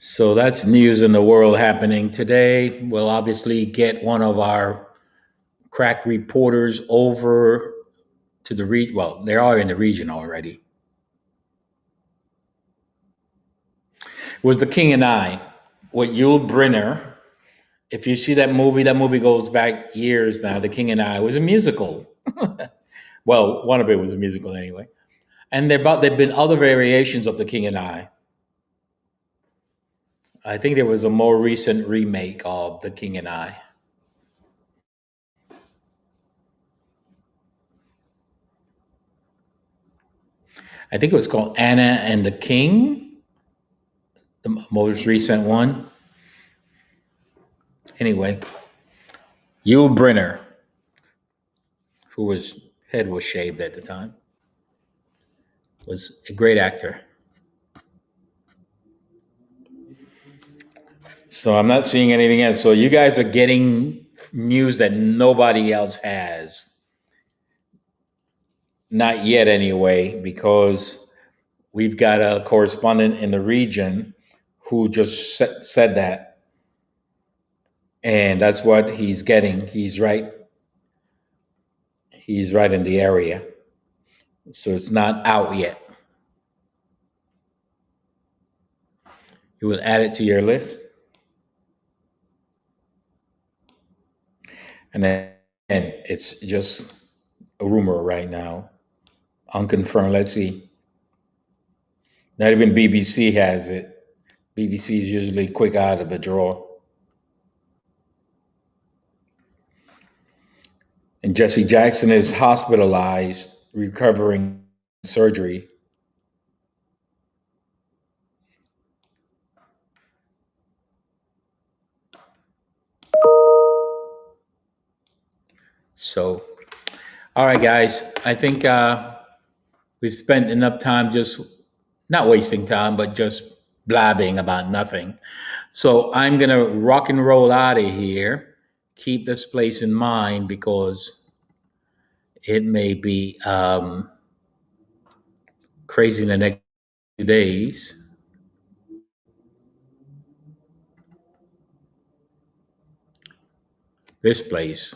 So that's news in the world happening today. We'll obviously get one of our crack reporters over to the region. Well, they are in the region already. It was The King and I with Yul Brynner. If you see that movie goes back years now. The King and I was a musical. Well, one of it was a musical anyway. And there've been other variations of The King and I. I think there was a more recent remake of The King and I. I think it was called Anna and the King, the most recent one. Anyway, Yul Brynner, whose head was shaved at the time, was a great actor. So I'm not seeing anything else. So you guys are getting news that nobody else has. Not yet, anyway, because we've got a correspondent in the region who just said that. And that's what he's getting. He's right. He's right in the area. So it's not out yet. You will add it to your list. And then it's just a rumor right now. Unconfirmed. Let's see. Not even BBC has it. BBC is usually quick out of the draw. And Jesse Jackson is hospitalized, recovering surgery. So, all right, guys. I think we've spent enough time just not wasting time, but just blabbing about nothing. So I'm going to rock and roll out of here. Keep this place in mind because it may be crazy in the next few days. This place,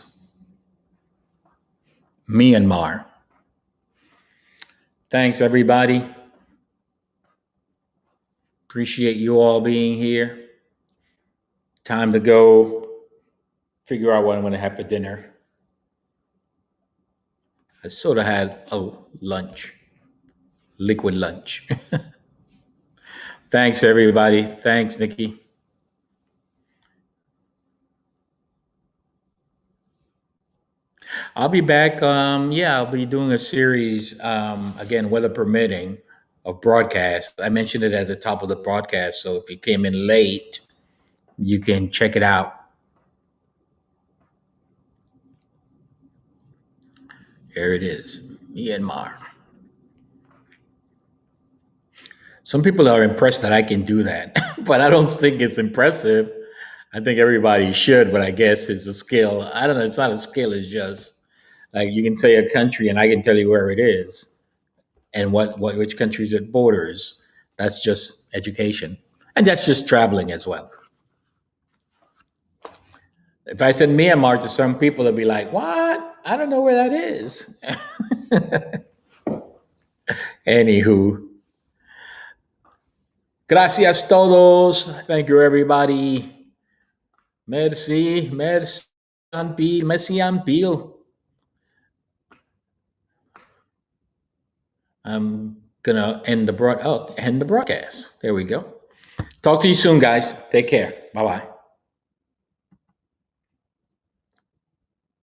Myanmar. Thanks, everybody. Appreciate you all being here. Time to go figure out what I'm going to have for dinner. I sort of had a lunch, liquid lunch. Thanks, everybody. Thanks, Nikki. I'll be back. I'll be doing a series, again, weather permitting, of broadcast. I mentioned it at the top of the broadcast. So if you came in late, you can check it out. Here it is, Myanmar. Some people are impressed that I can do that, but I don't think it's impressive. I think everybody should, but I guess it's a skill. I don't know. It's not a skill. It's just like you can tell a country, and I can tell you where it is and what which countries it borders. That's just education, and that's just traveling as well. If I said Myanmar to some people, they'd be like, "What? I don't know where that is." Anywho, gracias todos. Thank you, everybody. Merci, merci, Ampil, merci, Ampil. I'm gonna end the broadcast. There we go. Talk to you soon, guys. Take care. Bye bye.